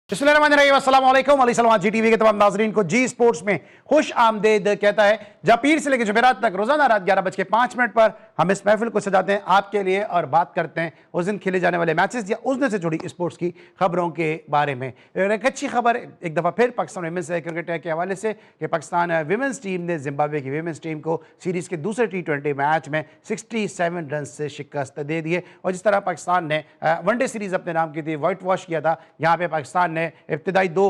अस्सलामुअलैकुम जी टीवी के तमाम नाज़रीन को जी स्पोर्ट्स में खुश आमदेद कहता है। जब पीर से लेकर जुमेरात तक रोजाना रात 11:05 पर हम इस महफिल को सजाते हैं आपके लिए और बात करते हैं उस दिन खेले जाने वाले मैचेस या उस दिन से जुड़ी स्पोर्ट्स की खबरों के बारे में। एक अच्छी खबर एक दफ़ा फिर पाकिस्तान विमेंस क्रिकेट के हवाले से कि पाकिस्तान विमेंस टीम ने जिम्बाब्वे की विमेंस टीम को सीरीज़ के दूसरे T20 मैच में 67 रन से शिकस्त दे दी है। और जिस तरह पाकिस्तान ने वनडे सीरीज़ अपने नाम की थी, वाइट वॉश किया था, यहाँ पे पाकिस्तान ने इब्तिदाई 2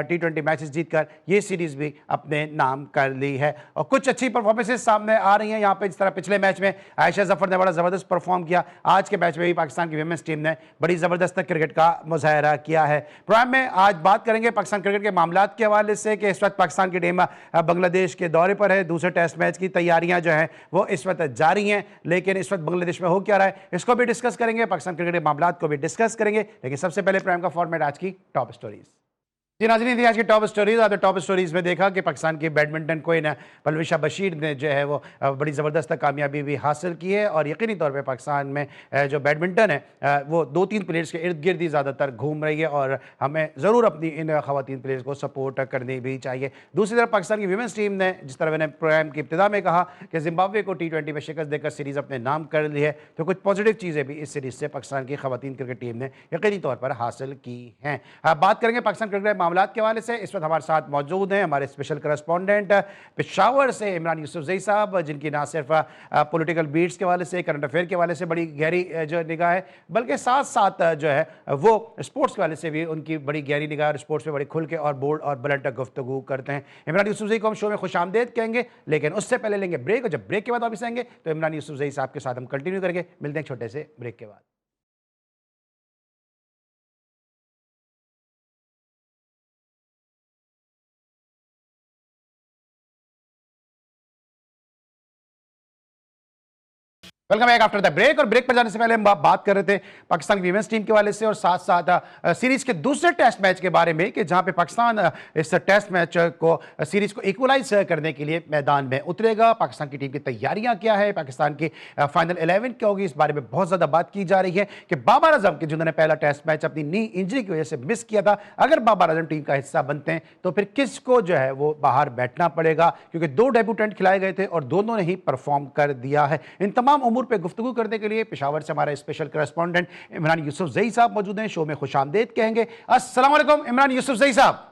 T20 मैचेस जीतकर ये सीरीज भी अपने नाम कर ली है। और कुछ अच्छी परफॉर्मेंसेस सामने आ रही हैं यहाँ पे। जिस तरह पिछले मैच में आयशा जफर ने बड़ा ज़बरदस्त परफॉर्म किया, आज के मैच में भी पाकिस्तान की विमेंस टीम ने बड़ी ज़बरदस्त क्रिकेट का मुजाहरा किया है। प्रोग्राम में आज बात करेंगे पाकिस्तान क्रिकेट के मामलात के हवाले से कि इस वक्त पाकिस्तान की टीम बांग्लादेश के दौरे पर है। दूसरे टेस्ट मैच की तैयारियां जो हैं वो इस वक्त जारी हैं, लेकिन इस वक्त बांग्लादेश में हो क्या रहा है इसको भी डिस्कस करेंगे, पाकिस्तान क्रिकेट के मामलात को भी डिस्कस करेंगे। लेकिन सबसे पहले प्रोग्राम का फॉर्मेट आज की टॉप स्टोरीज। जी नाज़रीन, थी आज की टॉप स्टोरीज। और टॉप स्टोरीज में देखा कि पाकिस्तान की बैडमिंटन क्वीन पलविशा बशीर ने जो है वो बड़ी ज़बरदस्त कामयाबी भी हासिल की है। और यकीनी तौर पे पाकिस्तान में जो बैडमिंटन है वो 2-3 प्लेयर्स के इर्द गिर्द ही ज़्यादातर घूम रही है और हमें ज़रूर अपनी इन ख़वातीन प्लेयर्स को सपोर्ट करनी भी चाहिए। दूसरी तरफ पाकिस्तान की विमेंस टीम ने, जिस तरह मैंने प्रोग्राम की इब्तिदा में कहा कि जिम्बाब्वे को T20 में शिकस्त देकर सीरीज़ अपने नाम कर ली है, तो कुछ पॉजिटिव चीज़ें भी इस सीरीज़ से पाकिस्तान की ख़वातीन क्रिकेट टीम ने यकीनी तौर पर हासिल की हैं। बात करेंगे पाकिस्तान क्रिकेट मामलात के हवाले से। इस वक्त हमारे साथ मौजूद हैं हमारे स्पेशल करस्पॉन्डेंट पेशावर से इमरान यूसुफजई साहब, जिनकी ना सिर्फ पॉलिटिकल बीट्स के हवाले से, करंट अफेयर के हवाले से बड़ी गहरी जो निगाह है, बल्कि साथ साथ जो है वो स्पोर्ट्स के हवाले से भी उनकी बड़ी गहरी निगाह और स्पोर्ट्स में बड़ी खुल के और बोल्ड और बुलंद गुफ्तगू करते हैं। इमरान यूसुफजई को हम शो में खुशामदेद कहेंगे, लेकिन उससे पहले लेंगे ब्रेक। और जब ब्रेक के बाद वापस आएंगे तो इमरान यूसुफजई साहब के साथ हम कंटिन्यू करेंगे। मिलते हैं छोटे से ब्रेक के बाद। Welcome back after the break. और ब्रेक पर जाने से पहले हम बात कर रहे थे पाकिस्तान की वीमेंस टीम के हवाले से और साथ साथ सीरीज के दूसरे टेस्ट मैच के बारे में कि जहां पे पाकिस्तान इस टेस्ट मैच को सीरीज को इक्वलाइज करने के लिए मैदान में उतरेगा। पाकिस्तान की टीम की तैयारियां क्या है, पाकिस्तान की फाइनल 11 क्या होगी, इस बारे में बहुत ज्यादा बात की जा रही है कि बाबर आजम के जिन्होंने पहला टेस्ट मैच अपनी नी इंजरी की वजह से मिस किया था, अगर बाबर आजम टीम का हिस्सा बनते हैं तो फिर किसको जो है वो बाहर बैठना पड़ेगा, क्योंकि 2 डेब्यूटेंट खिलाए गए थे और दोनों ने ही परफॉर्म कर दिया है। इन तमाम उमूर पे गुफ्तगू करने के लिए पेशावर से हमारे स्पेशल करस्पॉन्डेंट इमरान यूसुफजई साहब मौजूद हैं। शो में खुशामदेद कहेंगे। अस्सलाम वालेकुम इमरान यूसुफजई साहब।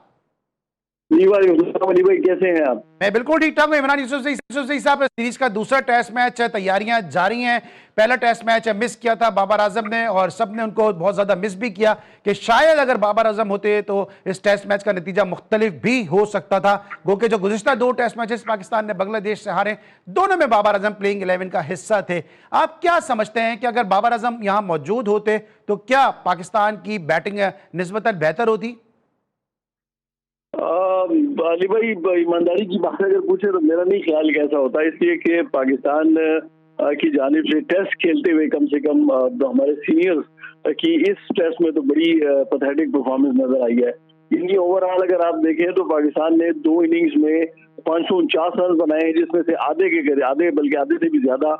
जी अली भाई, कैसे हैं आप? मैं बिल्कुल ठीक ठाक हूं। इमरान यूसुफजई साहब, सीरीज का दूसरा टेस्ट मैच है, तैयारियां जारी हैं। पहला टेस्ट मैच मिस किया था बाबर आजम ने और सब ने उनको बहुत ज्यादा मिस भी किया कि शायद अगर बाबर आजम होते तो इस टेस्ट मैच का नतीजा मुख्तलिफ भी हो सकता था। गो के जो गुज़िश्ता 2 टेस्ट मैचेस पाकिस्तान ने बांग्लादेश से हारे, दोनों में बाबर आजम प्लेइंग 11 का हिस्सा थे। आप क्या समझते हैं कि अगर बाबर आजम यहां मौजूद होते तो क्या पाकिस्तान की बैटिंग निस्बतन बेहतर होती? अली भाई, ईमानदारी की बात अगर पूछे तो मेरा नहीं ख्याल कैसा होता, इसलिए कि पाकिस्तान की जानिब से टेस्ट खेलते हुए कम से कम हमारे सीनियर्स की इस टेस्ट में तो बड़ी पैथेटिक परफॉर्मेंस नजर आई है। इनकी ओवरऑल अगर आप देखें तो पाकिस्तान ने 2 इनिंग्स में 549 रन बनाए, जिसमें से आधे बल्कि आधे से भी ज्यादा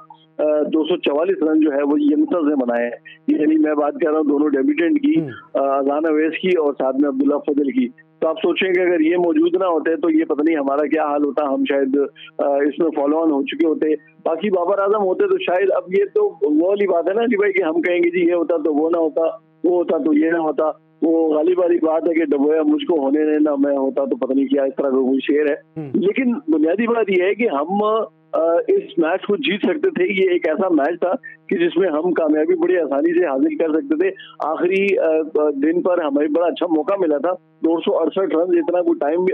244 रन जो है वो यंगस्टर्स ने बनाए हैं। यानी मैं बात कर रहा हूँ दोनों डेब्यूटेंट की, अजान अवैस की और साथ में अब्दुल्ला फजल की। तो आप सोचेंगे अगर ये मौजूद ना होते तो ये पता नहीं हमारा क्या हाल होता, हम शायद इसमें फॉलो ऑन हो चुके होते। बाकी बाबर आजम होते तो शायद, अब ये तो वो वाली बात है ना जी भाई कि हम कहेंगे जी ये होता तो वो ना होता, वो होता तो ये ना होता। वो गालिब वाली बात है कि डबोया मुझको होने देना, मैं होता तो पता नहीं क्या, इस तरह का कोई शेर है। लेकिन बुनियादी बात यह है कि हम इस मैच को जीत सकते थे। ये एक ऐसा मैच था कि जिसमें हम कामयाबी बड़ी आसानी से हासिल कर सकते थे। आखिरी दिन पर हमें बड़ा अच्छा मौका मिला था, 268 रन, इतना कोई टाइम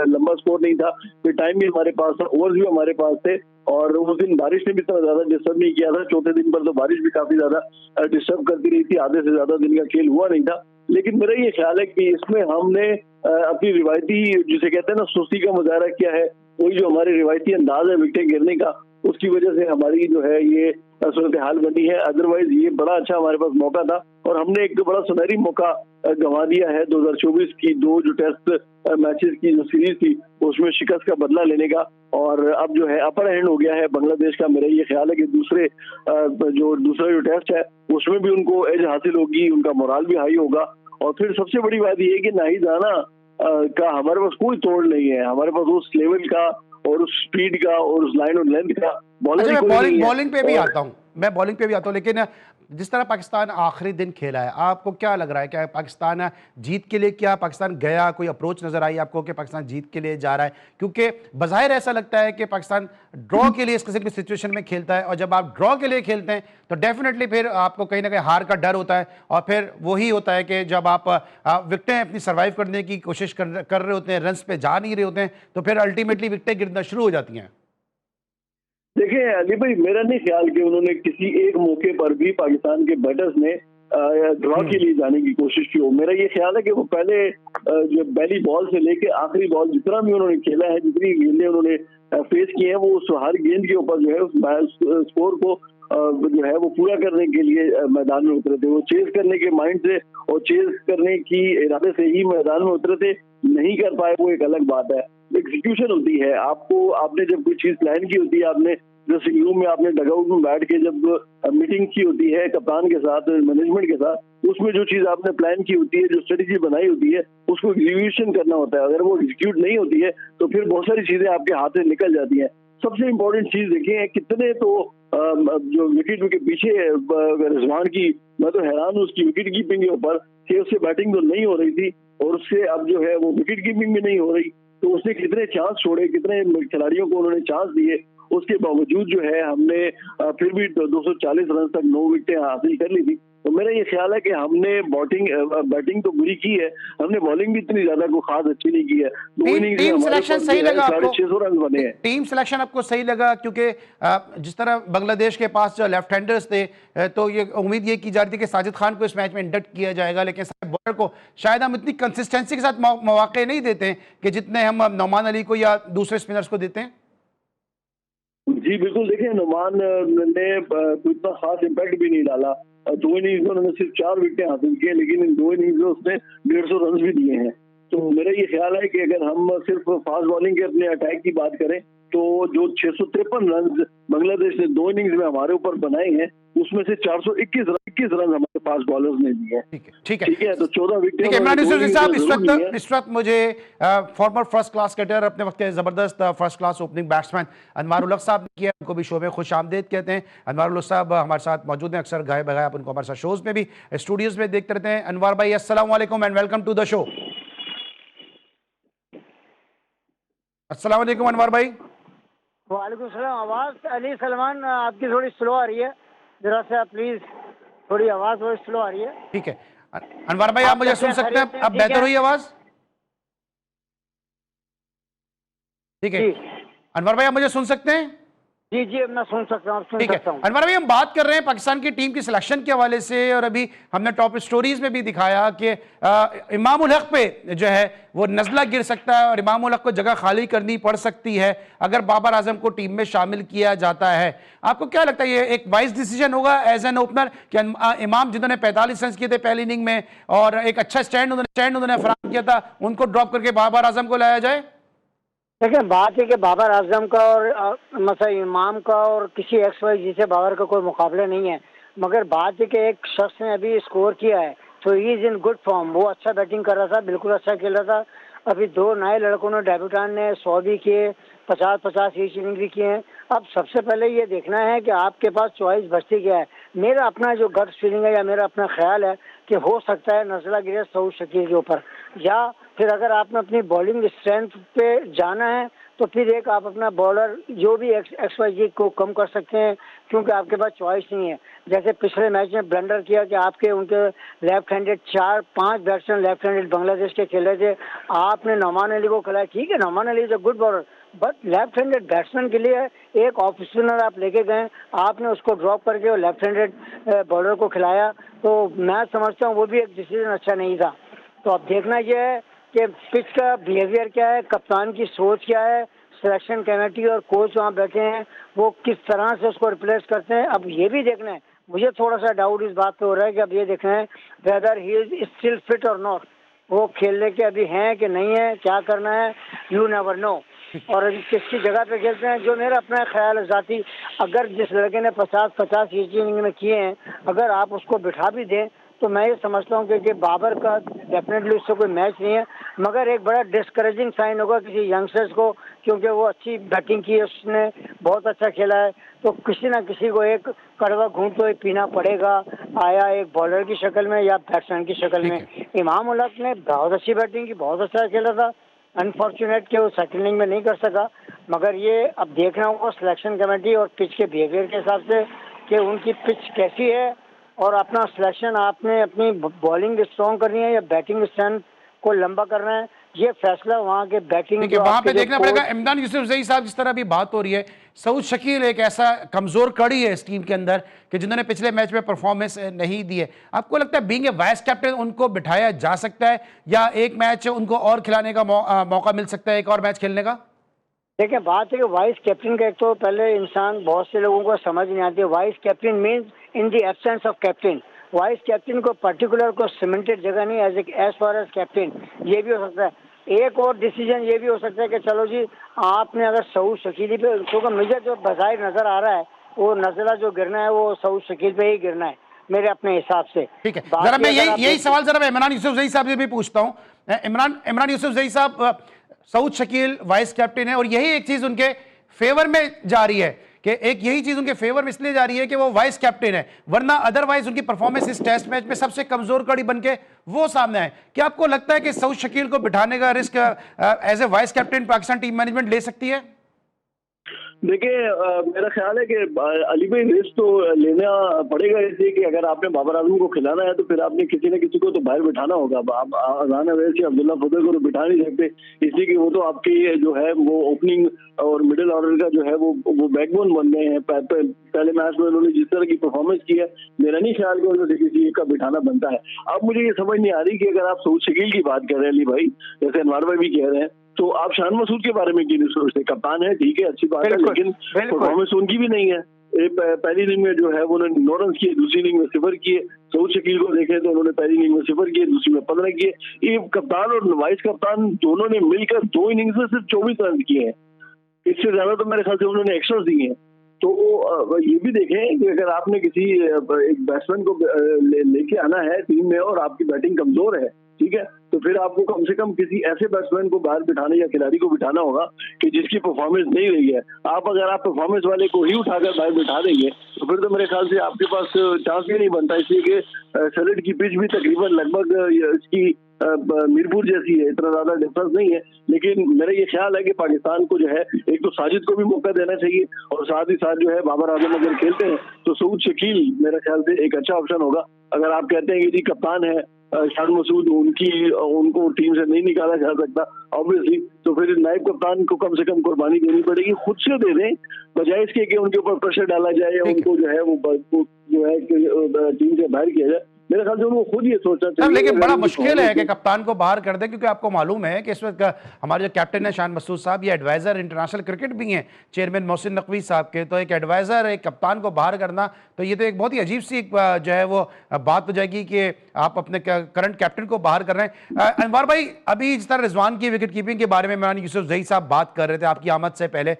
लंबा स्कोर नहीं था, कोई टाइम भी हमारे पास था, ओवर्स भी हमारे पास थे। और उस दिन बारिश ने भी इतना ज्यादा डिस्टर्ब नहीं किया था। चौथे दिन पर तो बारिश भी काफी ज्यादा डिस्टर्ब करती रही थी, आधे से ज्यादा दिन का खेल हुआ नहीं था। लेकिन मेरा ये ख्याल है कि इसमें हमने अपनी रिवायती, जिसे कहते हैं ना, सुस्ती का मुजाहरा किया है। वही जो हमारे रिवायती अंदाज है विकेट गिरने का, उसकी वजह से हमारी जो है ये सूरत हाल बनी है। अदरवाइज ये बड़ा अच्छा हमारे पास मौका था और हमने एक बड़ा सुनहरी मौका गंवा दिया है 2024 की 2 जो टेस्ट मैचेस की जो सीरीज थी उसमें शिकस्त का बदला लेने का। और अब जो है अपर हैंड हो गया है बांग्लादेश का। मेरा ये ख्याल है कि दूसरा जो टेस्ट है उसमें भी उनको एज हासिल होगी, उनका मोराल भी हाई होगा और फिर सबसे बड़ी बात ये है कि नाहिद राणा का हमारे पास कोई तोड़ नहीं है, हमारे पास उस लेवल का और उस स्पीड का और उस लाइन और लेंथ का बॉलर अच्छा, ही मैं कोई नहीं है। बॉलिंग पे भी आता हूँ, मैं बॉलिंग पे भी आता हूँ, लेकिन जिस तरह पाकिस्तान आखिरी दिन खेला है, आपको क्या लग रहा है? क्या पाकिस्तान जीत के लिए, क्या पाकिस्तान गया, कोई अप्रोच नजर आई आपको कि पाकिस्तान जीत के लिए जा रहा है? क्योंकि बज़ाहिर ऐसा लगता है कि पाकिस्तान ड्रॉ के लिए इस किस्म की सिचुएशन में खेलता है, और जब आप ड्रॉ के लिए खेलते हैं तो डेफिनेटली फिर आपको कहीं ना कहीं हार का डर होता है, और फिर वही होता है कि जब आप विकेटें अपनी सर्वाइव करने की कोशिश कर रहे होते हैं, रन्स पे जा नहीं रहे होते हैं, तो फिर अल्टीमेटली विकेटें गिरना शुरू हो जाती हैं। देखिए अली भाई, मेरा नहीं ख्याल कि उन्होंने किसी एक मौके पर भी पाकिस्तान के बैटर्स ने ड्रॉ के लिए जाने की कोशिश की हो। मेरा ये ख्याल है कि वो पहले जो पहली बॉल से लेके आखिरी बॉल जितना भी उन्होंने खेला है, जितनी गेंदें उन्होंने फेस की हैं, वो उस हर गेंद के ऊपर जो है उस स्कोर को जो है वो पूरा करने के लिए मैदान में उतरे थे। वो चेज करने के माइंड से और चेज करने की इरादे से ही मैदान में उतरे थे। नहीं कर पाए वो एक अलग बात है। एग्जीक्यूशन होती है, आपने जब कोई चीज प्लान की होती है, आपने जैसे यूं में आपने डगआउट में बैठ के जब मीटिंग की होती है कप्तान के साथ, मैनेजमेंट के साथ, उसमें जो चीज आपने प्लान की होती है, जो स्ट्रेटेजी बनाई होती है, उसको एग्जीक्यूशन करना होता है। अगर वो एग्जीक्यूट नहीं होती है तो फिर बहुत सारी चीजें आपके हाथ से निकल जाती हैं। सबसे इम्पोर्टेंट चीज देखिए, कितने तो जो विकेट के पीछे रिजवान की, मैं तो हैरान हूँ उसकी विकेट कीपिंग के ऊपर कि उससे बैटिंग तो नहीं हो रही थी और उससे अब जो है वो विकेट कीपिंग भी नहीं हो रही, तो उसने कितने चांस छोड़े, कितने खिलाड़ियों को उन्होंने चांस दिए, उसके बावजूद जो है हमने फिर भी 240 रन तक 9 विकेटें हासिल कर ली थी। तो मेरा ये ख्याल है कि हमने बैटिंग तो बुरी की है, हमने बॉलिंग भी इतनी ज्यादा को खास अच्छी नहीं की है। दो इनिंग्स में टीम हमारे सिलेक्शन पास सही लगा आपको? 650 रन बने हैं। टीम सिलेक्शन आपको सही लगा? क्योंकि जिस तरह बांग्लादेश के पास जो लेफ्ट हैंडर्स थे, तो ये उम्मीद ये की जा रही थी कि साजिद खान को इस मैच में इंडक्ट किया जाएगा, लेकिन बॉलर को शायद हम इतनी कंसिस्टेंसी के साथ मौके नहीं देते हैं कि जितने हम नौमान अली को या दूसरे स्पिनर्स को देते हैं। जी बिल्कुल, देखिए नुमान ने कोई इतना खास इम्पैक्ट भी नहीं डाला। 2 इनिंग्स में उन्होंने सिर्फ 4 विकेटें हासिल की हैं, लेकिन इन 2 इनिंग्स में उसने 150 रन भी दिए हैं। तो मेरा ये ख्याल है कि अगर हम सिर्फ फास्ट बॉलिंग के अपने अटैक की बात करें तो जो 653 रन बांग्लादेश ने 2 इनिंग्स में हमारे ऊपर बनाए हैं, उसमें से 421 रन हमारे फास्ट बॉलर्स ने दिए हैं। ठीक है, ठीक है, तो 14 विकेट। ठीक है इमरान यूसुफ साहब, इस वक्त मुझे फॉर्मर फर्स्ट क्लास क्रिकेटर, अपने वक्त के जबरदस्त first class opening batsman Anwar ul Haq साहब ने किया, उनको भी शो में खुश आमदेद कहते हैं। अनवर उल हक साहब हमारे साथ मौजूद हैं, अक्सर गाए बगाए आप उनको हमारे साथ शोज में भी, स्टूडियोज में देखते रहते हैं। अनवर भाई अस्सलाम वालेकुम and welcome to the show. अस्सलाम वालेकुम अनवर भाई। वालेकुम सलाम। आवाज़ अली सलमान आपकी थोड़ी स्लो आ रही है, जरा सा प्लीज, थोड़ी आवाज़ थोड़ी स्लो आ रही है। ठीक है अनवर भाई, आप मुझे सुन सकते हैं? अब बेहतर हुई आवाज़? ठीक है अनवर भाई, आप मुझे सुन सकते हैं? जी जी, अब मैं सुन सकता हूँ, सुन सकता हूँ। अनवर भाई, हम बात कर रहे हैं पाकिस्तान की टीम की सिलेक्शन के हवाले से, और अभी हमने टॉप स्टोरीज में भी दिखाया कि इमाम उल हक पे जो है वो नज़ला गिर सकता है और इमाम उल हक को जगह खाली करनी पड़ सकती है अगर बाबर आजम को टीम में शामिल किया जाता है। आपको क्या लगता है ये एक वाइज डिसीजन होगा एज एन ओपनर कि इमाम जिन्होंने 45 रन किए थे पहली इनिंग में और एक अच्छा स्टैंड उन्होंने फराहम किया था, उनको ड्रॉप करके बाबर आजम को लाया जाए? देखिए, बात है कि बाबर आजम का और मतलब इमाम का और किसी एक्स वाई जी से बाबर का कोई मुकाबला नहीं है, मगर बात है कि एक शख्स ने अभी स्कोर किया है तो he is in good form. वो अच्छा बैटिंग कर रहा था, बिल्कुल अच्छा खेल रहा था। अभी 2 नए लड़कों ने, डेब्यूटान ने 100 भी किए, 50-50 ईच इनिंग भी किए हैं। अब सबसे पहले ये देखना है कि आपके पास चॉइस बचती क्या है। मेरा अपना जो गट फीलिंग है या मेरा अपना ख्याल है कि हो सकता है नज़ला गिरे सऊद शकील के ऊपर, या फिर अगर आपने अपनी बॉलिंग स्ट्रेंथ पे जाना है तो फिर एक आप अपना बॉलर जो भी एक्स वाई जी को कम कर सकते हैं, क्योंकि आपके पास चॉइस नहीं है। जैसे पिछले मैच में ब्लंडर किया कि आपके उनके left handed 4-5 batsman left handed Bangladesh के खेल रहे थे, आपने नौमान अली को खिलाया। ठीक है, Nauman Ali is a good bowler, but left handed batsman के लिए एक ऑफ स्पिनर आप लेके गए, आपने उसको ड्रॉप करके और लेफ्ट हैंडेड बॉलर को खिलाया, तो मैं समझता हूँ वो भी एक डिसीजन अच्छा नहीं था। तो अब देखना यह है कि पिच का बिहेवियर क्या है, कप्तान की सोच क्या है, सिलेक्शन कमेटी और कोच वहाँ बैठे हैं वो किस तरह से उसको रिप्लेस करते हैं। अब ये भी देखना है, मुझे थोड़ा सा डाउट इस बात पे हो रहा है कि अब ये देखना है weather he is still fit और नॉट, वो खेलने के अभी हैं कि नहीं है, क्या करना है, यू नेवर नो। और अभी किसकी जगह पे खेलते हैं, जो मेरा अपना ख्याल है जाती, अगर जिस लड़के ने 50-50 इनिंग में किए हैं, अगर आप उसको बिठा भी दें तो मैं ये समझता हूँ कि बाबर का डेफिनेटली उससे कोई मैच नहीं है, मगर एक बड़ा डिस्करेजिंग साइन होगा किसी यंगस्टर्स को, क्योंकि वो अच्छी बैटिंग की है, उसने बहुत अच्छा खेला है, तो किसी ना किसी को एक कड़वा घूंट तो एक पीना पड़ेगा, आया एक बॉलर की शक्ल में या बैट्समैन की शक्ल ठीक में। है। इमाम उलग ने बहुत अच्छी बैटिंग की, बहुत अच्छा खेला था, अनफॉर्चुनेट कि वो सेकंड इनिंग में नहीं कर सका, मगर ये अब देखना होगा सिलेक्शन कमेटी और पिच के बिहेवियर के हिसाब से कि उनकी पिच कैसी है, और अपना सिलेक्शन आपने अपनी बॉलिंग स्ट्रॉन्ग करनी है या बैटिंग स्ट्रेंथ को लंबा करना है, ये फैसला वहाँ के बैटिंग ठीक है, जो वहां आपके पे जो देखना कोच। पड़ेगा। इमरान यूसुफजई साहब, जिस तरह अभी बात हो रही है, सऊद शकील एक ऐसा कमजोर कड़ी है इस टीम के अंदर कि जिन्होंने पिछले मैच में परफॉर्मेंस नहीं दी है। आपको लगता है बीइंग ए वाइस कैप्टन उनको बिठाया जा सकता है, या एक मैच उनको और खिलाने का मौका मिल सकता है, एक और मैच खेलने का? देखिए, बात है कि वाइस कैप्टन का एक तो पहले इंसान बहुत से लोगों को समझ नहीं आती है। Vice captain means in the absence of captain. Vice captain को पर्टिकुलर को सीमेंटेड जगह नहीं, एज फार एज कैप्टन ये भी हो सकता है। एक और डिसीजन ये भी हो सकता है कि चलो जी, आपने अगर सऊद शकील पे, क्योंकि मुझे जो बाज़ाहिर नजर आ रहा है वो नजला जो गिरना है वो सऊद शकील पे ही गिरना है मेरे अपने हिसाब से। ठीक है, जरा बाकी मैं अगर आप यही सवाल जरा मैं इमरान यूसुफजई साहब से भी पूछता हूं। इमरान यूसुफजई साहब, सऊद शकील वाइस कैप्टन है और यही एक चीज उनके फेवर में जा रही है कि यही चीज उनके फेवर में इसलिए जा रही है कि वो वाइस कैप्टन है, वरना अदरवाइज उनकी परफॉर्मेंस इस टेस्ट मैच में सबसे कमजोर कड़ी बनके वो सामने आए। क्या आपको लगता है कि सऊद शकील को बिठाने का risk as a vice captain Pakistan team management ले सकती है? देखिए, मेरा ख्याल है कि अली भाई रिस्क तो लेना पड़ेगा, इसलिए कि अगर आपने बाबर आजम को खिलाना है तो फिर आपने किसी न किसी को तो बाहर बिठाना होगा। आप अजान अवैसी अब्दुल्ला फुदर को तो बिठा नहीं सकते, इसलिए कि वो तो आपकी जो है वो ओपनिंग और मिडिल ऑर्डर का जो है वो बैकबोन बन गए हैं। पहले मैच में उन्होंने जिस तरह की परफॉर्मेंस की है, मेरा नहीं ख्याल कि उन्होंने किसी एक का बिठाना बनता है। अब मुझे ये समझ नहीं आ रही कि अगर आप सऊद शकील की बात कर रहे हैं अली भाई, जैसे अनवर भाई भी कह रहे हैं, तो आप शान मसूद के बारे में क्यों नहीं सोचते? कप्तान है, ठीक है, अच्छी बात है, लेकिन परफॉर्मेंस उनकी भी नहीं है। पहली इनिंग में जो है वो उन्होंने 9 रन किए, दूसरी इनिंग में 0 किए। सऊद शकील को देखें तो उन्होंने पहली इनिंग में 0 किए, दूसरी में 15 किए। ये कप्तान और वाइस कप्तान दोनों ने मिलकर 2 इनिंग्स में सिर्फ 24 रन किए हैं। इससे ज्यादा तो मेरे ख्याल से उन्होंने एक्स्ट्रास दिए हैं। तो ये भी देखें कि अगर आपने किसी एक बैट्समैन को लेके आना है टीम में और आपकी बैटिंग कमजोर है, ठीक है, तो फिर आपको कम से कम किसी ऐसे बैट्समैन को बाहर बिठाने या खिलाड़ी को बिठाना होगा कि जिसकी परफॉर्मेंस नहीं रही है। अगर आप परफॉर्मेंस वाले को ही उठाकर बाहर बिठा देंगे तो फिर तो मेरे ख्याल से आपके पास चांस ही नहीं बनता, इसलिए कि सैलेड की पिच भी तकरीबन लगभग इसकी मीरपुर जैसी है, इतना ज्यादा डिफरेंस नहीं है। लेकिन मेरा ये ख्याल है कि पाकिस्तान को जो है एक तो साजिद को भी मौका देना चाहिए, और साथ ही साथ जो है बाबर आजम अगर खेलते हैं तो सऊद शकील मेरे ख्याल से एक अच्छा ऑप्शन होगा। अगर आप कहते हैं कि जी कप्तान है शान मसूद, उनको टीम से नहीं निकाला जा सकता ऑब्वियसली, तो फिर नायब कप्तान को कम से कम कुर्बानी देनी पड़ेगी, खुद से दे दें, बजाय इसके कि उनके ऊपर प्रेशर डाला जाए या उनको जो है वो जो है टीम से बाहर किया जाए। मेरे ख्याल से उनको खुद ये सोचना चाहिए। लेकिन बड़ा मुश्किल है कि कप्तान को बाहर कर दे, क्योंकि आपको मालूम है कि इस वक्त हमारे जो कैप्टन है शान मसूद साहब, ये एडवाइजर इंटरनेशनल क्रिकेट भी हैं, चेयरमैन मोहसिन नकवी साहब के। तो एक एडवाइजर एक कप्तान को बाहर करना, तो ये तो एक बहुत ही अजीब सी जो है वो बात हो जाएगी कि आप अपने करंट कैप्टन को बाहर कर रहे हैं। अनवर भाई, अभी जिस तरह रिजवान की विकेट कीपिंग के बारे में इमरान यूसुफजई साहब बात कर रहे थे आपकी आमद से पहले,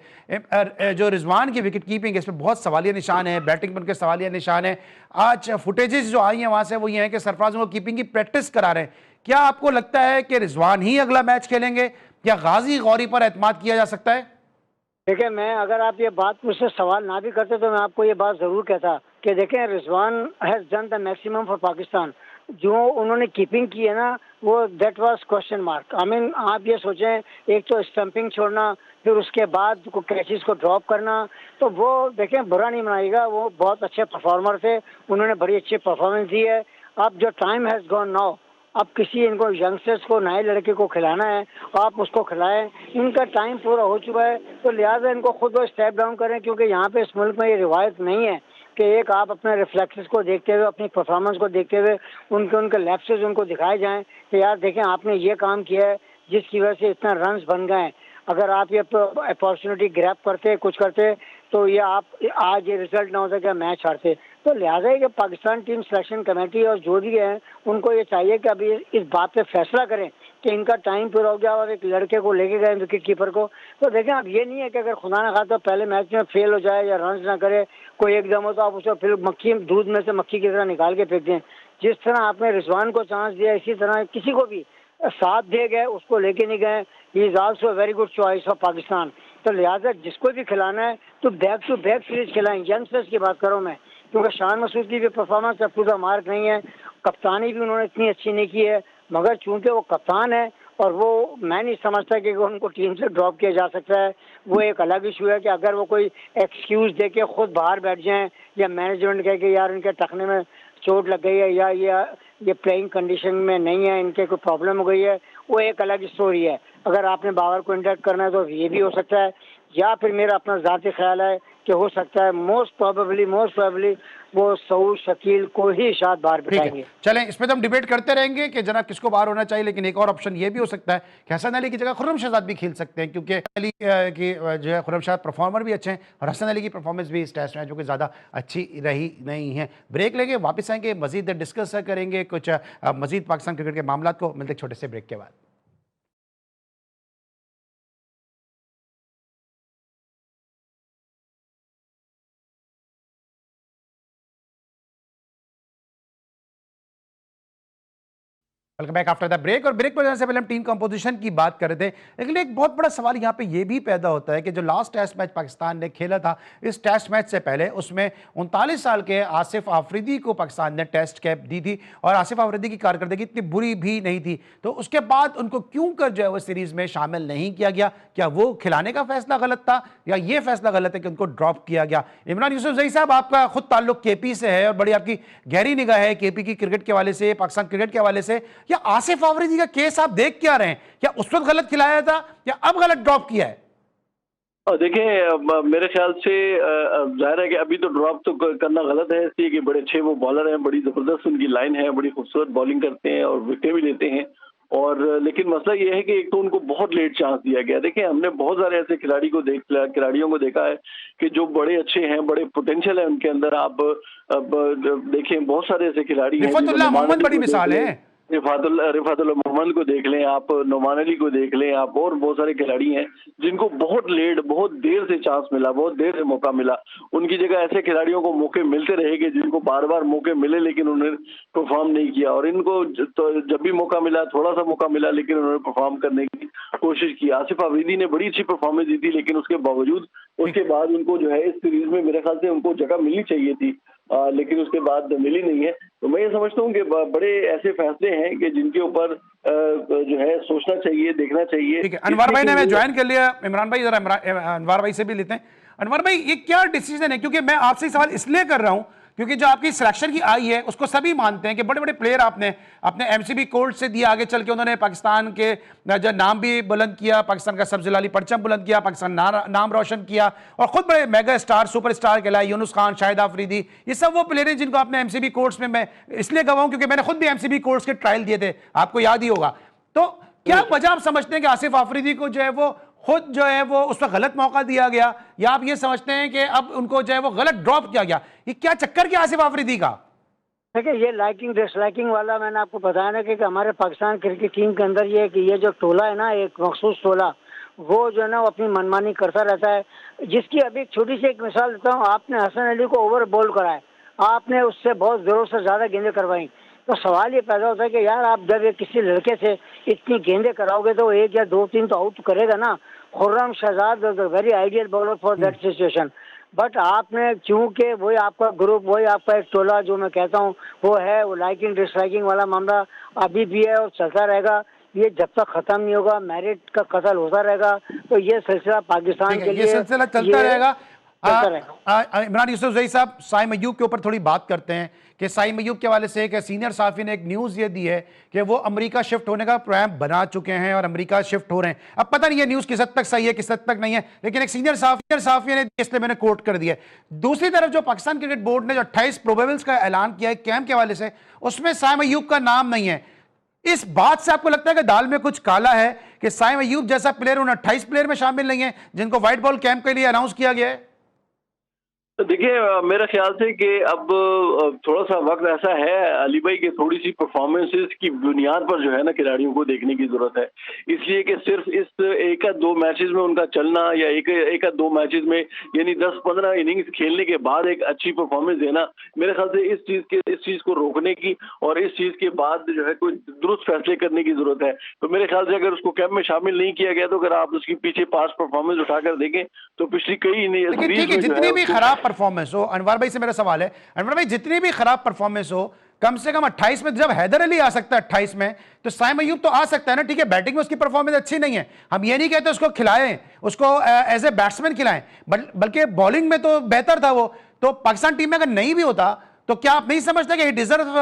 जो रिजवान की विकेट कीपिंग इस पर बहुत सवालिया निशान है, बैटिंग पर उनके सवालिया निशान है। आज फुटेजेस जो आई हैं वहां से वो ये है कि सरफराज उनको कीपिंग की प्रैक्टिस करा रहे हैं। क्या आपको लगता है कि रिजवान ही अगला मैच खेलेंगे या गाजी गौरी पर एतमाद किया जा सकता है? देखिए, मैं अगर आप ये बात मुझसे सवाल ना भी करते तो मैं आपको ये बात जरूर कहता कि देखें, Rizwan has done the maximum for Pakistan. जो उन्होंने कीपिंग की है ना, वो that was question mark. I mean, आप ये सोचें, एक तो स्टंपिंग छोड़ना, फिर उसके बाद को कैचेस को ड्रॉप करना, तो वो देखें, बुरा नहीं मनाइएगा, वो बहुत अच्छे परफॉर्मर थे, उन्होंने बड़ी अच्छी परफॉर्मेंस दी है। अब जो टाइम हैज गॉन नाउ, अब किसी इनको यंगस्टर्स को, नए लड़के को खिलाना है, आप उसको खिलाएं। इनका टाइम पूरा हो चुका है, तो लिहाजा इनको खुद वो स्टेप डाउन करें, क्योंकि यहाँ पे इस मुल्क में ये रिवायत नहीं है कि एक आप अपने रिफ्लेक्सेस को देखते हुए, अपनी परफॉर्मेंस को देखते हुए उनके लैप्सेस उनको दिखाए जाएं कि यार देखें, आपने ये काम किया है जिसकी वजह से इतना रन्स बन गए। अगर आप ये अपॉर्चुनिटी ग्रैब करते, कुछ करते, तो ये आप आज ये रिजल्ट ना होता कि मैच हारते। तो लिहाजा है कि पाकिस्तान टीम सिलेक्शन कमेटी और जो भी है उनको ये चाहिए कि अभी इस बात पे फैसला करें कि इनका टाइम पूरा हो गया और एक लड़के को लेके गए विकेट कीपर को। तो देखें, अब ये नहीं है कि अगर खुदा ना खाता पहले मैच में फेल हो जाए या रन ना करे कोई एकदम हो, तो आप उसे फिर दूध में से मक्खी की तरह निकाल के फेंक दें। जिस तरह आपने रिजवान को चांस दिया, इसी तरह किसी को भी साथ दे गए, उसको लेके नहीं गए। He is also very good choice of Pakistan. तो लिहाजा जिसको भी खिलाना है तो बैक टू बैक सीरीज खिलाएं। यंगस्टर्स की बात करूँ मैं, क्योंकि शान मसूद की भी परफॉर्मेंस अब टू द मार्क नहीं है, कप्तानी भी उन्होंने इतनी अच्छी नहीं की है, मगर चूंकि वो कप्तान है और वो मैं नहीं समझता कि उनको टीम से ड्रॉप किया जा सकता है। वो एक अलग इशू है कि अगर वो कोई एक्सक्यूज दे के खुद बाहर बैठ जाएं या मैनेजमेंट कहे कि यार इनके टखने में चोट लग गई है या ये प्लेइंग कंडीशन में नहीं है, इनके कोई प्रॉब्लम हो गई है, वो एक अलग स्टोरी है। अगर आपने बाबर को इंडक्ट करना है तो ये भी हो सकता है, या फिर मेरा अपना ज़ाती ख्याल है कि हो सकता है मोस्ट प्रोबेबली वो सऊद शकील को ही शायद बाहर बिठाएंगे। चलें, इस पे तो हम डिबेट करते रहेंगे कि जनाब किसको बाहर होना चाहिए, लेकिन एक और ऑप्शन ये भी हो सकता है कि हसन अली की जगह खुर्रम शहजाद भी खेल सकते हैं, क्योंकि अली की जो है खुर्रम शहजाद परफॉर्मर भी अच्छे हैं और हसन अली की परफॉर्मेंस भी इस टेस्ट मैच में ज़्यादा अच्छी रही नहीं है। ब्रेक लेंगे, वापस आएंगे, मजीद डिस्कस करेंगे कुछ मजीद पाकिस्तान क्रिकेट के मामला को। मिलते छोटे से ब्रेक के बाद। Welcome back after the break. और ब्रेक पर जाने से पहले हम टीम कंपोजिशन की बात कर रहे थे, लेकिन एक बहुत बड़ा सवाल यहाँ पे ये भी पैदा होता है कि जो लास्ट टेस्ट मैच पाकिस्तान ने खेला था, इस टेस्ट मैच से पहले उसमें 39 साल के आसिफ आफरीदी को पाकिस्तान ने टेस्ट कैप दी थी और आसिफ आफरीदी की कारकर्दगी इतनी बुरी भी नहीं थी, तो उसके बाद उनको क्यों कर जो है वो सीरीज में शामिल नहीं किया गया? क्या वो खिलाने का फैसला गलत था या ये फैसला गलत है कि उनको ड्रॉप किया गया? इमरान यूसुफजई साहब, आपका खुद ताल्लुक केपी से है और बड़ी आपकी गहरी निगाह है केपी की क्रिकेट के हवाले से, पाकिस्तान क्रिकेट के हवाले से, या आसिफ आफरीदी का केस आप देख क्या रहे हैं? क्या उस वक्त गलत खिलाया था या अब गलत ड्रॉप किया है? देखिए, मेरे ख्याल से जाहिर है कि अभी तो ड्रॉप तो करना गलत है, इसलिए कि बड़े अच्छे वो बॉलर हैं, बड़ी जबरदस्त उनकी लाइन है, बड़ी खूबसूरत बॉलिंग करते हैं और विकेट भी लेते हैं। और लेकिन मसला ये है कि एक तो उनको बहुत लेट चांस दिया गया। देखिए, हमने बहुत सारे ऐसे खिलाड़ियों को देखा है कि जो बड़े अच्छे हैं, बड़े पोटेंशियल है उनके अंदर। आप देखें, बहुत सारे ऐसे खिलाड़ी हैं, रिफातुल्लाह मोहम्मद बड़ी मिसाल है। रिफातुल्लाह मोहम्मद को देख लें आप, नोमान अली को देख लें आप, और बहुत सारे खिलाड़ी हैं जिनको बहुत देर से चांस मिला, बहुत देर से मौका मिला। उनकी जगह ऐसे खिलाड़ियों को मौके मिलते रहेंगे जिनको बार बार मौके मिले लेकिन उन्होंने परफॉर्म नहीं किया। और इनको तो जब भी मौका मिला, थोड़ा सा मौका मिला, लेकिन उन्होंने परफॉर्म करने की कोशिश की। आसिफ आफरीदी ने बड़ी अच्छी परफॉर्मेंस दी थी, लेकिन उसके बावजूद उसके बाद उनको जो है इस सीरीज में मेरे ख्याल से उनको जगह मिलनी चाहिए थी, लेकिन उसके बाद मिली नहीं है। तो मैं ये समझता हूँ कि बड़े ऐसे फैसले हैं कि जिनके ऊपर जो है सोचना चाहिए, देखना चाहिए। ठीक है, अनवर भाई ने हमें ज्वाइन कर लिया। इमरान भाई, जरा अनवर भाई से भी लेते हैं। अनवर भाई, ये क्या डिसीजन है? क्योंकि मैं आपसे सवाल इसलिए कर रहा हूं क्योंकि जो आपकी सिलेक्शन की आई है उसको सभी मानते हैं कि बड़े बड़े प्लेयर आपने अपने एमसीबी कोर्ट से दिया, आगे चल के उन्होंने पाकिस्तान के जो नाम भी बुलंद किया, पाकिस्तान का सबजलाली परचम बुलंद किया, पाकिस्तान नाम रोशन किया और खुद बड़े मेगा स्टार सुपर स्टार कहलाए, यूनुस खान, शाहिद आफरीदी, ये सब वो प्लेयर हैं जिनको आपने एमसीबी कोर्ट्स में, मैं इसलिए गवाऊं क्योंकि मैंने खुद भी एमसीबी कोर्ट्स के ट्रायल दिए थे, आपको याद ही होगा। तो क्या वजह आप समझते हैं कि आसिफ आफरीदी को जो है वो खुद जो है वो उस पर गलत मौका दिया गया, या आप ये समझते हैं कि अब उनको जो है वो गलत ड्रॉप किया गया? ये क्या चक्कर क्या आसिफ आफरीदी का? देखिए, ये लाइकिंग डिसलाइकिंग वाला मैंने आपको बताया ना कि हमारे पाकिस्तान क्रिकेट टीम के अंदर ये कि ये जो टोला है ना, एक मखसूस टोला, वो जो है ना वो अपनी मनमानी करता रहता है। जिसकी अभी एक छोटी सी एक मिसाल देता हूँ, आपने हसन अली को ओवर बॉल कराया, आपने उससे बहुत जरूरत से ज्यादा गेंदें करवाई, तो सवाल ये पैदा होता है कि यार आप जब किसी लड़के से इतनी गेंदें कराओगे तो एक या दो तीन तो आउट करेगा ना। Khurram Shahzad very ideal bowler for that situation, but आपने चूंकि वही आपका ग्रुप, वही आपका एक टोला जो मैं कहता हूँ वो है, वो लाइकिंग डिसलाइकिंग वाला मामला अभी भी है और चलता रहेगा। ये जब तक खत्म नहीं होगा, मेरिट का कत्ल होता रहेगा, तो ये सिलसिला पाकिस्तान के लिए, ये सिलसिला चलता रहेगा। इमरान यूसुफजई साहब, साइम अय्यूब के ऊपर थोड़ी बात करते हैं कि साइम अय्यूब के हवाले से एक सीनियर साफी ने एक न्यूज़ ये दी है कि वो अमेरिका शिफ्ट होने का प्रोग्राम बना चुके हैं और अमेरिका शिफ्ट हो रहे हैं। अब पता नहीं ये न्यूज़ किस हद तक सही है, किस हद तक नहीं है, लेकिन एक सीनियर साफी ने, इसलिए मैंने कोट कर दिया। दूसरी तरफ जो पाकिस्तान क्रिकेट बोर्ड ने जो 28 प्रोबेबल्स का ऐलान किया है कैंप के हवाले से, उसमें साइम अय्यूब का नाम नहीं है। इस बात से आपको लगता है कि दाल में कुछ काला है कि साइम अय्यूब जैसा प्लेयर उन 28 प्लेयर में शामिल नहीं है जिनको व्हाइट बॉल कैंप के लिए अनाउंस किया गया है? तो देखिए मेरा ख्याल से कि अब थोड़ा सा वक्त ऐसा है अली भाई कि थोड़ी सी परफॉर्मेंसेस की बुनियाद पर जो है ना खिलाड़ियों को देखने की जरूरत है। इसलिए कि सिर्फ इस एक या दो मैचेस में उनका चलना या एक एक या दो मैचेस में यानी 10-15 इनिंग्स खेलने के बाद एक अच्छी परफॉर्मेंस देना, मेरे ख्याल से इस चीज को रोकने की और इस चीज के बाद जो है कोई दुरुस्त फैसले करने की जरूरत है। तो मेरे ख्याल से अगर उसको कैंप में शामिल नहीं किया गया तो अगर आप उसकी पीछे पास्ट परफॉर्मेंस उठाकर देखें तो पिछली कई लेकिन ठीक है, जितनी भी खराब परफॉर्मेंस हो, अनवर भाई से मेरा सवाल है, अनवर भाई जितनी भी खराब परफॉर्मेंस हो, कम से कम 28 में जब हैदर अली आ सकता है 28 में, तो साइम अयूब तो आ सकता है ना। ठीक है, बैटिंग में उसकी परफॉर्मेंस अच्छी नहीं है, हम ये नहीं कहते उसको खिलाएं, उसको एज ए बैट्समैन खिलाएं, बल्कि बॉलिंग में तो बेहतर था वो। तो पाकिस्तान टीम में अगर नहीं भी होता तो क्या आप नहीं समझते कि he deserve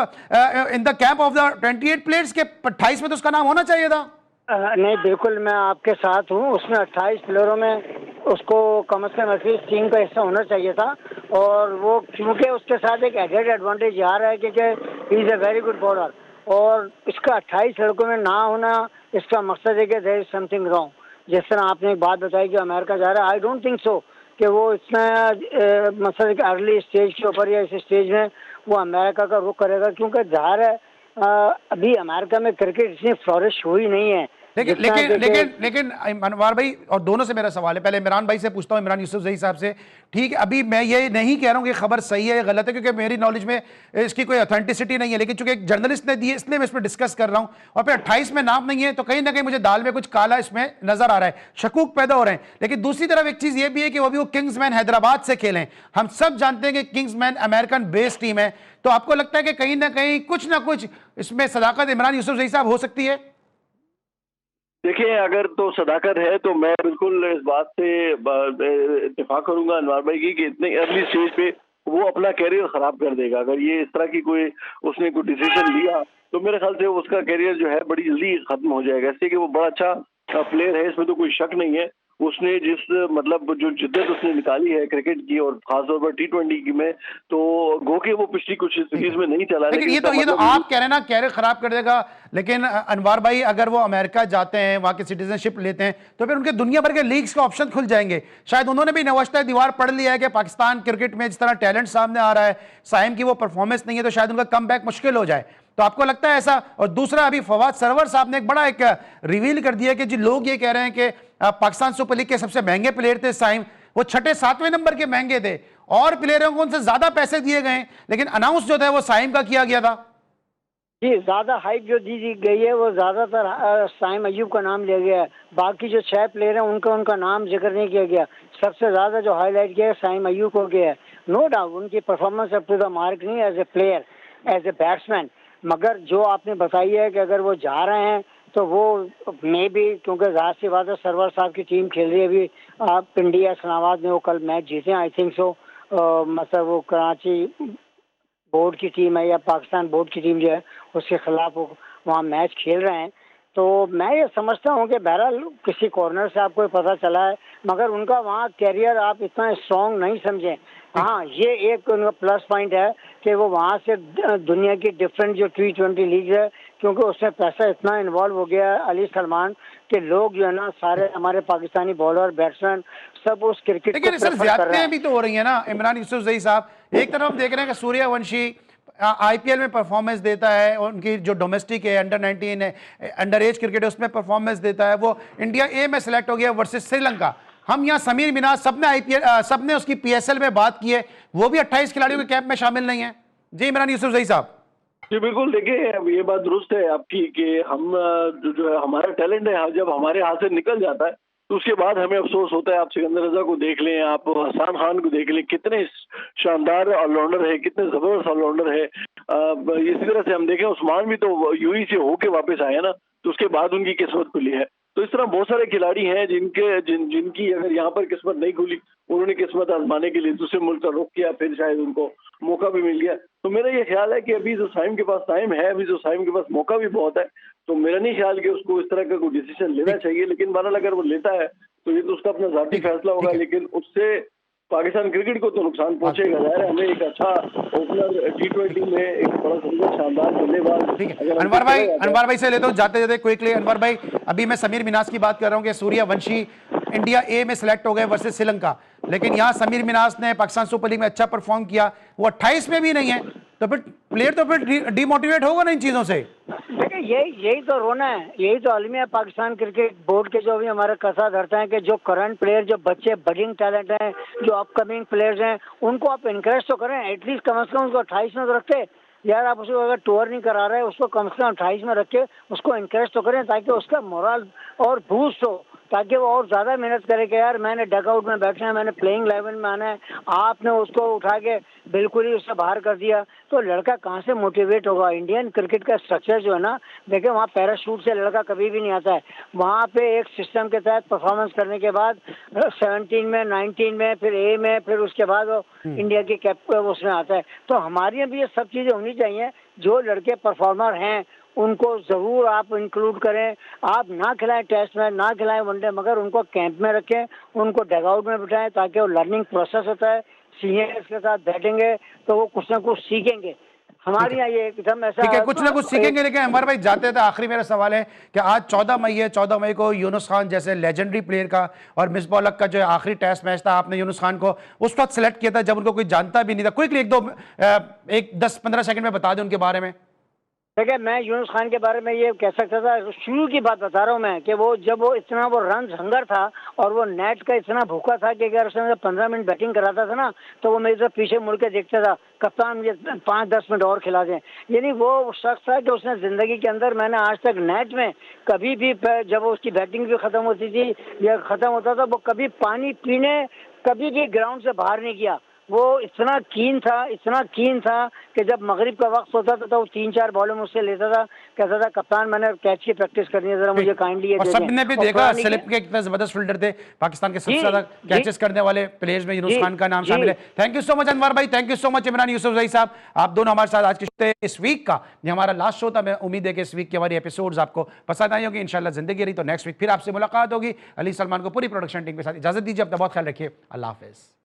in the camp of the 28 players के 28 में तो उसका नाम होना चाहिए था? नहीं, बिल्कुल मैं आपके साथ हूँ। उसमें 28 प्लेयरों में उसको कम से कम एटलीस्ट टीम का हिस्सा होना चाहिए था। और वो क्योंकि उसके साथ एक एडेड एडवांटेज आ रहा है क्योंकि he is a very good bowler, और इसका 28 लड़कों में ना होना, इसका मकसद है कि देयर इज समथिंग रॉन्ग। जिस तरह आपने एक बात बताई कि अमेरिका जा रहा है, आई डोंट थिंक सो कि वो इसमें मतलब अर्ली स्टेज के ऊपर या इस स्टेज में वो अमेरिका का रुख करेगा, क्योंकि ज़ाहिर है अभी अमेरिका में क्रिकेट इतनी फ्लॉरिश हुई नहीं है। लेकिन लेकिन लेकिन लेकिन अनवार भाई और दोनों से मेरा सवाल है, पहले इमरान भाई से पूछता हूं, इमरान यूसुफजई साहब से। ठीक है, अभी मैं ये नहीं कह रहा हूं कि खबर सही है या गलत है, क्योंकि मेरी नॉलेज में इसकी कोई ऑथेंटिसिटी नहीं है, लेकिन चूंकि एक जर्नलिस्ट ने दी है इसलिए मैं इसमें डिस्कस कर रहा हूं। और फिर 28 में नाम नहीं है तो कहीं ना कहीं मुझे दाल में कुछ काला इसमें नजर आ रहा है, शकूक पैदा हो रहे हैं। लेकिन दूसरी तरफ एक चीज ये भी है कि वो किंग्समैन हैदराबाद से खेलें। हम सब जानते हैं कि किंग्समैन अमेरिकन बेस्ड टीम है, तो आपको लगता है कि कहीं ना कुछ इसमें सदाकत इमरान यूसुफजई साहब हो सकती है? देखिए अगर तो सदाकत है तो मैं बिल्कुल इस बात से इत्तेफाक करूंगा अनवर भाई की कि इतने अर्ली स्टेज पे वो अपना कैरियर खराब कर देगा। अगर ये इस तरह की उसने कोई डिसीजन लिया तो मेरे ख्याल से उसका कैरियर जो है बड़ी जल्दी खत्म हो जाएगा। इसलिए कि वो बड़ा अच्छा प्लेयर है, इसमें तो कोई शक नहीं है। उसने जिस मतलब जो जिद्दत उसने निकाली है क्रिकेट की और खासतौर पर T20 की में, तो गो के वो पिछली कुछ सीरीज में नहीं चला। लेकिन ये तो आप कह रहे हैं ना कैरियर खराब कर देगा, लेकिन अनवार भाई अगर वो अमेरिका जाते हैं, वहां की सिटीजनशिप लेते हैं, तो फिर उनके दुनिया भर के लीग्स के ऑप्शन खुल जाएंगे। शायद उन्होंने भी नवश्ता दीवार पढ़ लिया है कि पाकिस्तान क्रिकेट में जिस तरह टैलेंट सामने आ रहा है, साइम की वो परफॉर्मेंस नहीं है, तो शायद उनका कम बैक मुश्किल हो जाए। तो आपको लगता है ऐसा? और दूसरा, अभी फवाद सरवर साहब ने एक बड़ा एक रिवील कर दिया कि जी लोग ये कह रहे हैं कि पाकिस्तान सुपर लीग के सबसे महंगे प्लेयर थे साइम, वो 6-7वें नंबर के महंगे थे और प्लेयरों को उनसे ज्यादा पैसे दिए गए, लेकिन अनाउंस जो था वो साइम का किया गया था। जी, ज्यादा हाइप जो दी गई है वो ज्यादातर साइम अयूब का नाम लिया गया है। बाकी जो 6 प्लेयर हैं उनका नाम जिक्र नहीं किया गया। सबसे ज्यादा जो हाईलाइट किया है साइम अयूब को किया है। नो डाउट उनकी performance up to the mark नहीं as a player, as a batsman, मगर जो आपने बताई है कि अगर वो जा रहे हैं तो वो मे भी, क्योंकि ज़ाहिर सी बात है सरवर साहब की टीम खेल रही है अभी। आप इंडिया इस्लामाबाद में वो कल मैच जीते, आई थिंक सो। मतलब वो कराची बोर्ड की टीम है या पाकिस्तान बोर्ड की टीम जो है उसके खिलाफ वो वहाँ मैच खेल रहे हैं। तो मैं ये समझता हूँ कि बहरहाल किसी कॉर्नर से आपको पता चला है, मगर उनका वहाँ कैरियर आप इतना स्ट्रॉन्ग नहीं समझें। हाँ, ये एक उनका प्लस पॉइंट है कि वो वहाँ से दुनिया की डिफरेंट जो T20 लीग है, क्योंकि उसमें पैसा इतना इन्वॉल्व हो गया है अली सलमान के लोग जो है ना सारे हमारे पाकिस्तानी बॉलर बैट्समैन सब उस क्रिकेट लेकिन सर ज्यादतियां भी तो हो रही है ना इमरान यूसुफजई साहब। एक तरफ हम देख रहे हैं कि सूर्यवंशी आईपीएल में परफॉर्मेंस देता है, उनकी जो डोमेस्टिक है अंडर 19 है, अंडर एज क्रिकेट है उसमें परफॉर्मेंस देता है, वो इंडिया ए में सिलेक्ट हो गया वर्सेस श्रीलंका। हम यहाँ समीर मिनाज सबने आईपीएल सबने उसकी पीएसएल में बात की है, वो भी 28 खिलाड़ियों के कैंप में शामिल नहीं है। जी इमरान यूसुफजई साहब। जी बिल्कुल, देखिए ये बात दुरुस्त है आपकी कि हम जो है हमारा टैलेंट है जब हमारे हाथ से निकल जाता है तो उसके बाद हमें अफसोस होता है। आप सिकंदर रजा को देख लें, आप हसन खान को देख लें, कितने शानदार ऑलराउंडर है, कितने जबरदस्त ऑलराउंडर है। इसी तरह से हम देखें उस्मान भी तो यूई से होके वापस आए ना, तो उसके बाद उनकी किस्मत खुली है। तो इस तरह बहुत सारे खिलाड़ी हैं जिनकी अगर यहाँ पर किस्मत नहीं खुली, उन्होंने किस्मत आजमाने के लिए दूसरे मुल्क का रुख किया, फिर शायद उनको मौका भी मिल गया। तो मेरा ये ख्याल है कि अभी जो साइम के पास टाइम है, अभी जो साइम के पास मौका भी बहुत है, तो मेरा नहीं ख्याल कि उसको इस तरह का कोई डिसीजन लेना चाहिए। लेकिन बहरहाल अगर वो लेता है तो ये तो उसका अपना जाती फैसला होगा, लेकिन उससे पाकिस्तान क्रिकेट को तो नुकसान पहुंचेगा। जाहिर है हमें एक अच्छा ओपनर T20 में एक बड़ा सुंदर शानदार बल्लेबाज। अनवर भाई से लेता हूं जाते जाते क्विकली। अनवर भाई, अभी मैं समीर मिनाज की बात कर रहा हूं कि सूर्यवंशी इंडिया ए में सिलेक्ट हो गए वर्सेस श्रीलंका, लेकिन यहाँ समीर मिनास ने पाकिस्तान सुपर लीग में अच्छा परफॉर्म किया, वो 28 में भी नहीं है, तो फिर प्लेयर तो फिर डिमोटिवेट होगा ना इन चीजों से। देखिए यही तो रोना है, यही तो अलमिया पाकिस्तान क्रिकेट बोर्ड के जो भी हमारे कसा धरते हैं कि जो करंट प्लेयर, जो बच्चे बडिंग टैलेंट हैं, जो अपकमिंग प्लेयर्स हैं, उनको आप इनकरेज तो करें, एटलीस्ट कम से कम उसको 28 में तो रखे यार। आप उसको अगर टूर नहीं करा रहे, उसको कम से कम 28 में रख के उसको इनकरेज तो करें, ताकि उसका मोरल और बूस्ट हो, ताकि वो और ज़्यादा मेहनत करे कि यार मैंने डगआउट में बैठना है, मैंने प्लेइंग 11 में आना है। आपने उसको उठा के बिल्कुल ही उससे बाहर कर दिया तो लड़का कहाँ से मोटिवेट होगा। इंडियन क्रिकेट का स्ट्रक्चर जो है ना, देखिए वहाँ पैराशूट से लड़का कभी भी नहीं आता है। वहाँ पे एक सिस्टम के तहत परफॉर्मेंस करने के बाद 17 में, 19 में, फिर ए में, फिर उसके बाद वो इंडिया की कैप उसमें आता है। तो हमारे यहाँ भी ये सब चीज़ें होनी चाहिए। जो लड़के परफॉर्मर हैं उनको जरूर आप इंक्लूड करें। आप ना खिलाएं टेस्ट मैच, ना खिलाएं वनडे, मगर उनको कैंप में रखें, उनको डगआउट में बिठाएं, ताकि वो लर्निंग प्रोसेस होता है। सीनियर्स के साथ बैठेंगे तो वो कुछ ना कुछ सीखेंगे। हमारे यहाँ ये एकदम ऐसा ठीक है, कुछ ना कुछ सीखेंगे। लेकिन अमर भाई जाते थे, आखिरी मेरा सवाल है कि आज 14 मई है, 14 मई को यूनुस खान जैसे लेजेंडरी प्लेयर का और मिसबाह उल हक का जो आखिरी टेस्ट मैच था, आपने यूनुस खान को उस वक्त सेलेक्ट किया था जब उनको कोई जानता भी नहीं था। क्विकली एक 10-15 सेकंड में बता दें उनके बारे में। देखिए मैं यूनुस खान के बारे में ये कह सकता था, शुरू की बात बता रहा हूँ मैं, कि वो जब वो इतना वो रन हंगर था और वो नेट का इतना भूखा था कि अगर उसने 15 मिनट बैटिंग कराता था ना, तो वो मेरी तरफ पीछे मुड़ के देखता था, कप्तान मुझे 5-10 मिनट और खिला दें। यानी वो शख्स था कि उसने जिंदगी के अंदर, मैंने आज तक नेट में कभी भी, जब उसकी बैटिंग भी खत्म होती थी या खत्म होता था, वो कभी पानी पीने कभी भी ग्राउंड से बाहर नहीं किया। वो इतना कीन था कि जब मगरिब का वक्त होता था तो वो 3-4 बॉलें मुझसे लेता था, कहता था कप्तान मैंने कैच की प्रैक्टिस करनी है, जरा मुझे काइंडली और सबने भी देखा स्लिप के कितने जबरदस्त फील्डर थे, पाकिस्तान के सबसे ज्यादा कैचेस करने वाले प्लेयर्स में यूनुस खान का नाम शामिल है। Thank you so much Anwar भाई, thank you so much Imran Yousafzai साहब, आप दोनों हमारे साथ आज के इस वीक का, ये हमारा लास्ट शो था। मैं उम्मीद है कि इस वीक की हमारी एपिसोड्स आपको पसंद आई होगी। इंशाल्लाह जिंदगी रही तो नेक्स्ट वीक फिर आपसे मुलाकात होगी। अली सलमान को पूरी प्रोडक्शन टीम के साथ इजाजत दीजिए, अपना बहुत ख्याल रखिए, अल्लाह हाफिज।